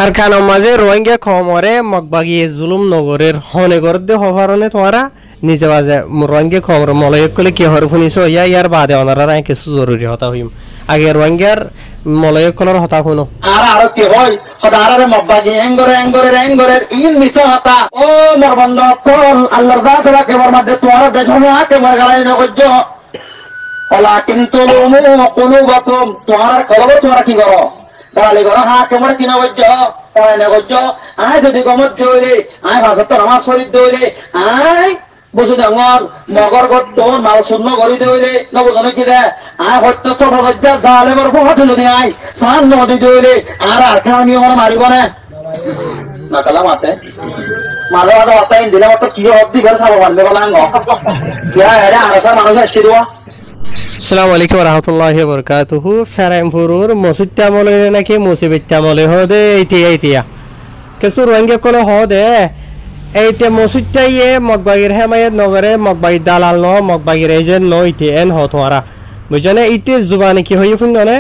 আর কানো মাঝে রোহিঙ্গা খমরে মগবাগি জুলুম নগরের হনে গরদে হভারনে তোরা নিজে বাজে রোহিঙ্গা খমর মলয় কলে কি হর শুনিছ ইয়ার বাদে অনারা নাই কিছু জরুরি হতা হইম আগে রোহিঙ্গার মলয় কলর হতা শুনো আর কি হয় সদারে মগবাগি এঙ্গরে ইন মিছ হতা ও মোর বন্ধ কোন আল্লাহর দাদরা কেবর মধ্যে তোরা দেখো আকে মর গালাই নগজ্জ ওলা কিন্তু কুলুবাকুম তোরা কলব তোরা কি করো গালি করো হ্যাঁ কেমন কিনা গজ্জ না গজ্জ আয় যদি গমত দৌড়ে আয় ভাষা তো নামাজ শরীর দৌড়ে আয় বুঝু ডাঙর মগর গত মাল শূন্য করি দৌড়ে নবজন কি দে আয় হত্য ছোট গজ্জা জালে বর বহুত যদি আয় সান নদী দৌড়ে আর আমি আমার মারিব না নাকালা মাতে মাঝে মাঝে অতাই দিলে মতো কি অব্দি ঘর চাব পারবে বলা কিয়া এরা আরসার মানুষ আসছে দেওয়া আসসালামু আলাইকুম ওয়া রাহমাতুল্লাহি ওয়া বারাকাতুহু ফেরামপুরুর মসজিদটা মলে নাকি মুসিবতটা মলে হদে এইতিয়া কিছু রোহিঙ্গা কোন হদে এইতে মসজিদটাইয়ে মগবাগির হেমায়েত নগরে মগবাগি দালাল ন মগবাগির এজেন্ট ন ইতে এন হতোয়ারা বুঝানে ইতে জুবানে কি হই ফুননে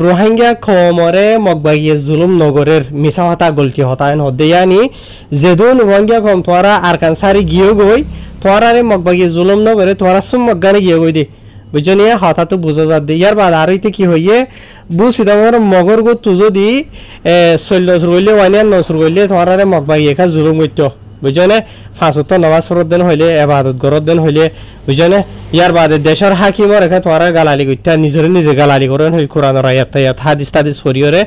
রোহিঙ্গা খমরে মগবাগি জুলুম নগরের মিছা হতা গলতি হতা এন হদে ইয়ানি যেদুন রোহিঙ্গা খম তোরা আরকানসারি গিয়ে গই তোরারে মগবাগি জুলুম নগরে তোরা সুম মগগানে গিয়ে গই দে বুঝনিয়া হতা তো বুঝা যা দে ইয়ার বাদ আর ইতে কি হইয়ে বুঝিদামর মগর গো তু যদি 14 রইলে ওয়ানিয়ান 9 রইলে তোরারে মগবাগি একা জুলুম গইতো বুঝনে ফাঁসত নামাজ পড়ত দেন হইলে ইবাদত গরত দেন হইলে বুঝনে ইয়ার বাদে দেশের হাকিমর একা তোরা গালালি গইতা নিজে গালালি করেন হই কোরআনের আয়াত হাদিস তাদিস ফরিয়রে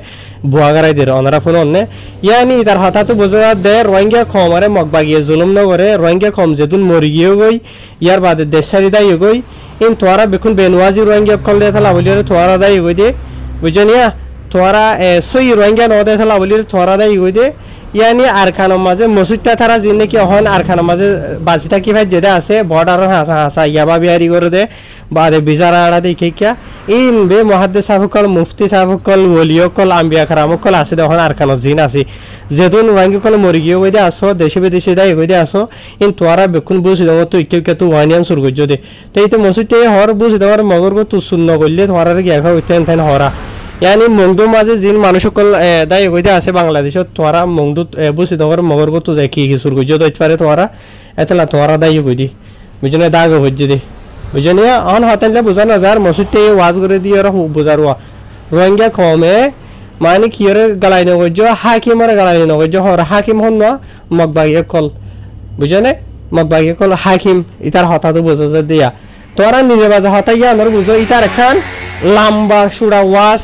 বুয়াগারাই দের অনারা ফোন অন্নে ইয়ানি তার হতা তো বুঝা দে রোহিঙ্গা খমরে মগবাগি জুলুম নগরে রোহিঙ্গা খম যেদিন মরি গিয়ে গই ইয়ার বাদে দেশারি দাই গই ইন তোরা বেকুন বেনওয়াজি রোহিঙ্গা কল থালা বলিরে তোরা দাই গই দে বুঝনিয়া তোরা সই রোহিঙ্গা ন দে থালা বলিরে তোরা দাই গই দে ইয়ানি আরখানো মাঝে মসজিদটা তারা জিনে কি হন আরখানো মাঝে বাজিতা কি ভাই যেটা আছে বর্ডার হাসা ইয়াবা বিহারি করে দে বাদে বিচারা আড়া দেখে কিয়া ইন বে মুহাদ্দিস সাহেবকল মুফতি সাহেবকল ওলিয়কল আম্বিয়া কারামকল আছে দেখুন আরখানো জিন আছে যেদিন রোহিঙ্গাকল মরি গিয়ে ওই দে আসো দেশে বিদেশে দাই ওই দে আসো ইন তোরা বেকুন বুঝি দেবো তুই কেউ তো ওয়ানিয়ান সুর করছো দে তাই তো মসজিদে হর বুঝি দেওয়ার মগর গো তুই শূন্য করলে তোরা গিয়া খাও ইতেন হরা ইয়ানি মংদু মাঝে জিন মানুষকল দাই কইতে আছে বাংলাদেশত তোরা মংদু বুঝি তোমার মগর গো তো যাই কি সুর কইছো তো ইতপারে তোরা এতলা তোরা দাই কইদি বুঝনে দাগ হইছে দি বুঝনে অন হতেন বুঝা না যার মসজিদে ওয়াজ করে দিয়ে আর বুঝারওয়া রোহিঙ্গা কমে মানে কি এর গালাই ন কইছো হাকিমর গালাই ন কইছো হর হাকিম হন না মগবাগি কল বুঝনে মগবাগি কল হাকিম ইতার হতা তো বুঝা যা দিয়া তোরা নিজে বাজা হতা ইয়া নর বুঝো ইতার খান লম্বা সুরা ওয়াজ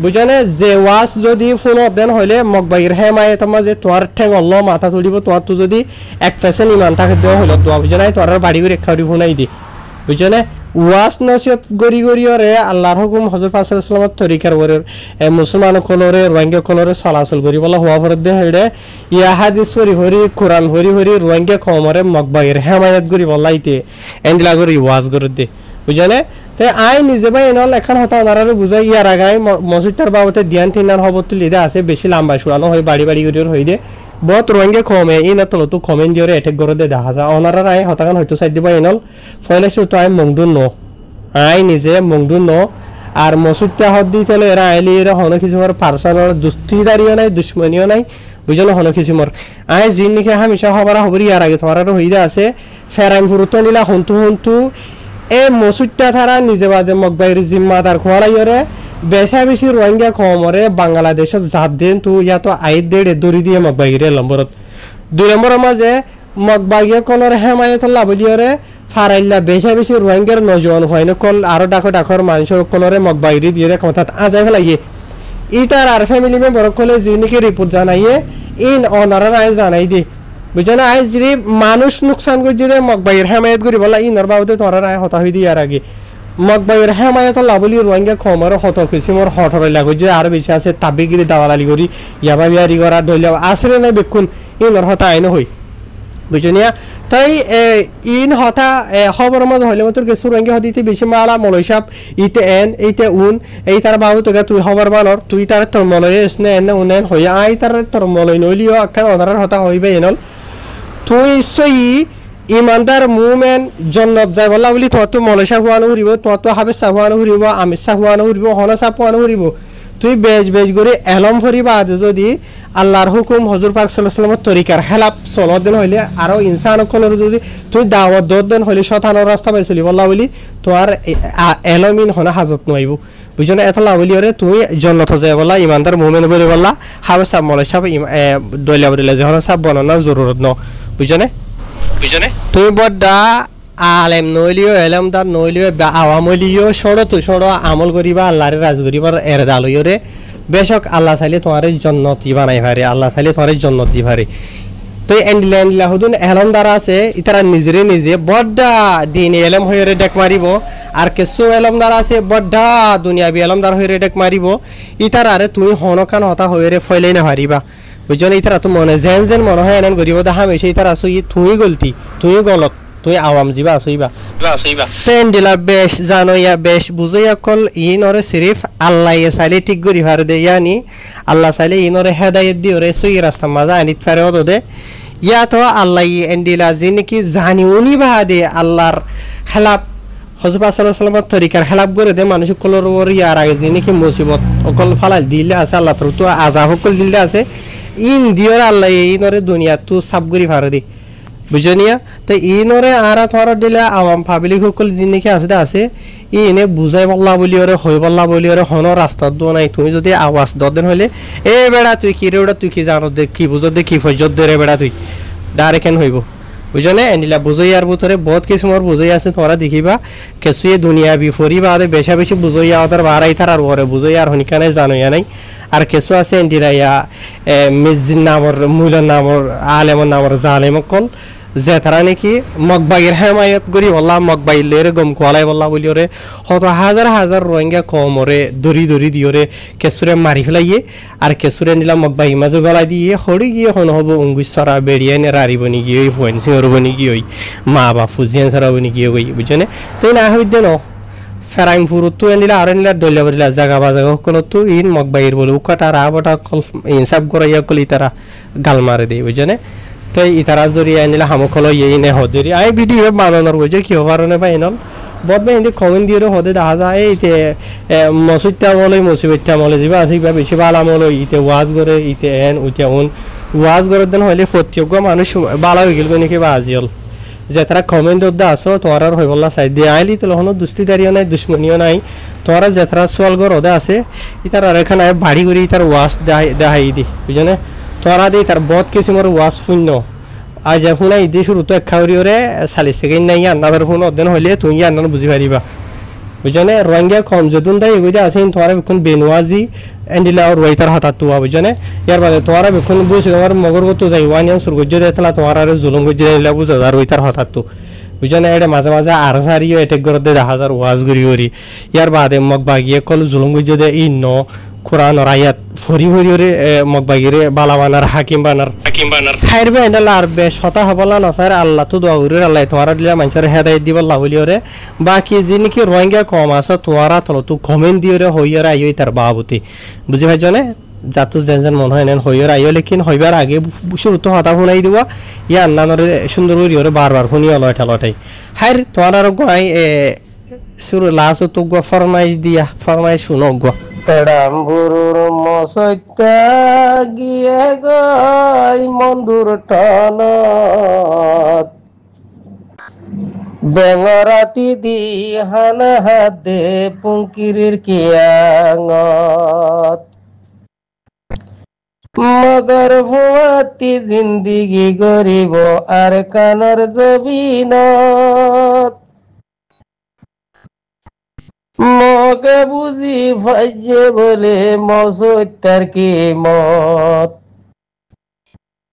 বুঝানে যে ওয়াজ যদি ফোন দেন হইলে মগবাগির হেমায়ে তোমার যে তোর ঠেং অল্ল মাথা তুলিব তোর তো যদি 1% ইমান থাকে দেওয়া হইল দোয়া বুঝানাই তোর বাড়ি করে খাওয়ারি ফোনাই দি বুঝানে ওয়াজ নসিহত গরি রে আল্লাহর হুকুম হযরত পাক সাল্লাল্লাহু আলাইহি ওয়াসাল্লামের তরিকার ওরে মুসলমান কলরে রোহিঙ্গা কলরে চলাচল করি বলা হওয়া পরে দে হেডে ইয়া হাদিস হরি কোরআন হরি রোহিঙ্গা কমরে মগবাগির হেমায়েত গরি বলাইতে এন্ডলা গরি ওয়াজ করে দে বুঝানে তে আই নিজে ভাই এনল এখন হতা ওনারে বুঝাই ইয়ার আগাই মসজিদটার বাবতে ধ্যান তিনার হবত লিদা আছে বেশি লম্বা শুরানো হয় বাড়ি করে হই দে বহুত রোহিঙ্গা কমে এই না তলো তো কমেন্ট দিয়ে অ্যাটাক করে দে দেখা যায় ওনারা আই হতাকান হয়তো সাইড দিবা এনল ফয়লাইছো তো আই মংদুন ন আই নিজে মংদুন ন আর মসজিদটা হদ দি চলে এরা আইলি এরা হনো কিছু মোর পার্সোনাল দুস্তিদারিও নাই দুশ্মনীও নাই বুঝলো হনো কিছু মোর আই জিন নিকে হামেশা হবারা হবরি ইয়ার আগে তোমার হইদা আছে ফেরাম ফুরুতো নিলা হন্তু এ মসজিদটা তারা নিজে বাজে মগবাগির জিম্মাদার খোয়ালাইরে বেশি রোহিঙ্গা খমরে বাংলাদেশত জাত দেন তো ইয়াতো আইত দেড় দড়ি দিয়ে মগবাগিরে নম্বরত 2 নম্বরের মাঝে মগবাগিয়া কলর হেমায়েত লাভলিয়রে ফারাইল্লা বেশি রোহিঙ্গার নজওয়ান হয় না কল আরো ডাকর মানুষের কলরে মগবাগিরি দিয়ে কথা আজাই ফেলাইয়ে ইটার আর ফ্যামিলি মেম্বার কলে যিনিকে রিপোর্ট জানাইয়ে ইন অনারা নাই জানাই দি বুঝছেন আই যদি মানুষ নুকসান করছে যে মগবাগির হেমায়েত করি বলা ইনর বাবদে তোরা রায় হতা হই দিয়ার আগে মগবাগির হেমায়েত লাভলি রোহিঙ্গা খমর হত কিসিমর হঠরে লাগছে আর বেশি আছে তাবিগিরি দাওয়ালালি করি ইয়াবা বিয়ারি করা ধরলে আসলে নাই বেকুন ইনর হতা আইন হই বুঝনিয়া তাই ইন হতা খবর মধ্যে হইলে তোর কিছু রোহিঙ্গা হদিতে বেশি মালা মলয় সাপ ইতে এন এইতে উন এই তার বাবু তোকে তুই খবর বানর তুই তার তোর মলয় এসনে এনে উনেন হইয়া আই তার তোর মলয় নইলিও আখ্যান অনারার হতা হইবে এনল তুই সই ইমানদার মুমেন জন্নত যাই বলা বলি তোমার তো মলসা হুয়ানো ঘুরিব তোমার তো হাবেসা হুয়ানো ঘুরিব আমিষা হুয়ানো ঘুরিব হনসা হুয়ানো ঘুরিব তুই বেশ বেশ করে এলম ফরিবা আদে যদি আল্লাহর হুকুম হজুর পাক সাল্লাল্লাহু আলাইহি ওয়াসাল্লামের তরিকার খেলাপ চলত দেন হইলে আরো ইনসান সকলের যদি তুই দাওয়াত দর দেন হইলে শতানোর রাস্তা পাই চলি বললা বলি তোর এলমিন হনা হাজত নইব বুঝছো না এত লাভলি ওরে তুই জন্নত যায় বলা ইমানদার মুমিন বলে বললা হাবে সাব মলে সাব দলিয়া বলে যে হনা সাব বনানোর জরুরত ন বুঝছো না তুই বড়া আলেম নইলিও এলমদার নইলিও আওয়ামলিও সড়ো তুই সড়ো আমল করিবা আল্লাহরে রাজ করিবার এরদা লইও রে বেশক আল্লাহ চাইলে তোমার জন্নত বানাই পারে আল্লাহ চাইলে তোমার জন্নত দি পারে তো এন্ডিলা এন্ডিলা হুদুন এলমদার আছে ইতারা নিজরে নিজে বড়া দিন এলম হয়ে ডেক মারিব আর কিছু এলমদার আছে বড়া দুনিয়াবি এলমদার হয়ে ডেক মারিব ইতারারে তুই হনকান হতা হয়ে ফয়লাই না পারিবা বুঝছো না ইতারা তো মনে যেন যেন মনে হয় এনন করিব দেখা হামেশা ইতারা আছো তুই গলতি তুই গলত তুই আওয়াম জিবা আসইবা তেন দিলা বেশ জানো ইয়া বেশ বুঝাইয়া কল ইনরে সিরিফ আল্লাহ চাইলে ঠিক করি ভার দে ইয়ানি আল্লাহ চাইলে ইনরে হেদায়েত দি ওরে সই রাস্তা মাজা আনিত পারে ওদ দে ইয়া তো আল্লাহ এন্ডিলা যিনি কি জানি উনি বা দে আল্লাহর খেলাপ হযরত সাল্লাল্লাহু আলাইহি ওয়াসাল্লামের তরিকার খেলাপ করে দে মানুষ কলর ওর ইয়ার আগে যিনি কি মুসিবত অকল ফালাই দিলে আছে আল্লাহ তো আযাব কল দিলে আছে ইন দিওর আল্লাহ ইনরে দুনিয়া তো সাব করি ভার দে বুঝনিয়া তো ইনরে আরা থর দিলে আওয়াম পাবলিক সকল জিনিকে আছে ইনে বুঝাই বল্লা বলি ওরে হই বল্লা বলি ওরে হন রাস্তা দো নাই তুমি যদি আওয়াজ দদেন হইলে এ বেড়া তুই কি রে ওটা তুই কি জানো দে কি বুঝো দে কি ফজত দে রে বেড়া তুই ডাইরেক্ট হইব বুঝনে এনিলা বুঝাইয়ার ভিতরে বহুত কিছু মোর বুঝাই আছে তোমরা দেখিবা কিছু এ দুনিয়া বিফরি বাদে বেশা বেশি বুঝাইয়া ওদের বাড়াই তার আর ওরে বুঝাইয়ার হনিকানে জানোয়া নাই আর কিছু আছে এন্ডিরাইয়া মিজিন নামর মুইলার নামর আলেমর নামর জালেম কল যে তারা নাকি মকবাইয়ের হেমায়ত করি বললাম মকবাইলের গম কোয়ালাই বললা বলি ওরে হয়তো হাজার হাজার রোহিঙ্গা কম ওরে দড়ি দড়ি দিয়ে ওরে কেঁচুরে মারি ফেলাইয়ে আর কেঁচুরে নিলাম মকবাই মাঝে গলাই দিয়ে হরি গিয়ে হন হব অঙ্গুসরা বেরিয়ে নে রারিব নি গিয়ে ওই ফোয়েন্সি হরব নি গিয়ে ওই মা বা ফুজিয়ান সারাব নি গিয়ে ওই বুঝনে তাই না হইতে ন ফেরাইম ফুরু তু এনিলা আর এনিলা দলিয়া বলিলা জাগা বাজাগা কল তু ইন মকবাইয়ের বলে উকাটা রাবটা কল ইনসাফ করাইয়া কলি তারা গাল মারে দেই বুঝনে তাই ইতারা জরিয়া আনিলা হামখল ইয়ে হদেরি আই বিধি বানানোর বুঝে কি হবার পাই নল বদবে হিন্দি কমেন্ট দিয়ে হদে দেখা যায় এইতে মসুত্যা মলে মুসিবত্যা মলে যাবা আছে বা বেশি বালা মলে ইতে ওয়াজ করে ইতে এন উইতে উন ওয়াজ করে দেন হইলে প্রত্যেক মানুষ বালা হয়ে গেল নাকি বাজিল যে তারা কমেন্ট দা আসো তোমার আর হই বললা সাইড দিয়ে আইলি তো হনো দুস্তিদারিও নাই দুশ্মনীও নাই তোরা যে তারা সোয়াল গর ওদে আছে ইতার আর এখানে বাড়ি করে ইতার ওয়াজ দেখাই দি বুঝনে তোরা দি তার বহুত কিসিমর ওয়াজ শূন্য আজ এখন ঈদে শুরু তো এক খাওয়ারি ওরে 40 সেকেন্ড নাই আন্দার ফোন অদেন হইলে তুই আন্দান বুঝি পারিবা বুঝনে রোহিঙ্গা কম যদুন তাই এগুদে আছে তোরা এখন বেনওয়াজি এন্ডিলা আর রইতার হাতাত তুয়া বুঝনে ইয়ার বাদে তোরা এখন বুঝি তোমার মগর তো যাই ওয়ানিয়ান সুরগজ্জ দেতলা তোরা আর জুলুম গজ্জ দিলা বুঝা আর রইতার হাতাত তু বুঝনে এটা মাঝে মাঝে আর সারিও এটেক করে দে 1000 ওয়াজ করি ওরি ইয়ার বাদে মগ বাগিয়ে কল জুলুম গজ্জ দে ইন্ন কোরআন আয়াত ফরি ফরিরে মগবাগিরে বালাবানার হাকিম বানার হাইরবে এন্ডাল আর বে শতা হবলা নসার আল্লাহ তো দোয়া করি আল্লাহ তোমারা দিলা মানুষের হেদায়েত দিব আল্লাহ বলিওরে বাকি যিনি রোহিঙ্গা কম আছে তোমারা তল তো কমেন্ট দিওরে হইয়ার আইও তার বাবুতি বুঝি ভাই জনে যাতু যেন যেন মন হয় নেন হইয়ার আইও লেকিন হইবার আগে শুরু তো হতা শুনাই দিব ইয়া আন্নানরে সুন্দর করিওরে বারবার শুনিও লয়টাই হাইর তোমার গাই শুরু লাস্ট তো গো ফরমাইশ দিয়া ফরমাইশ শুনো গো তেড়াম্বুরুর মসত্যা গিয়ে গই মন্দুর টানত বেঙরাতি দি হানা হাতে পুঙ্কিরির কিয়াঙত মগর ভুয়াতি জিন্দিগি গরিব আর কানর জবিনত মগে বুঝি ভাইজে বলে মসত্যা কি মত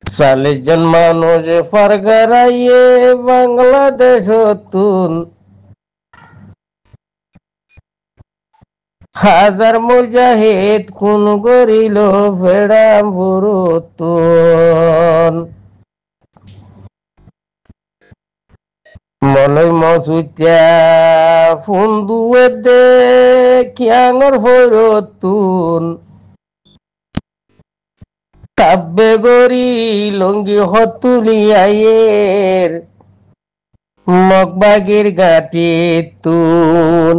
40 জন মানুষ ফারগারাইয়ে বাংলাদেশ তুন হাজার মুজাহিদ খুন করিল ফেড়াম্বুরুতুন মলই মসুত্যা ফুন্দুয়ে দে কিয়াঙর ফরতুন কাব্যে গরি লঙ্গি হতুলিয়ায়ের মগবাগির গাটি তুন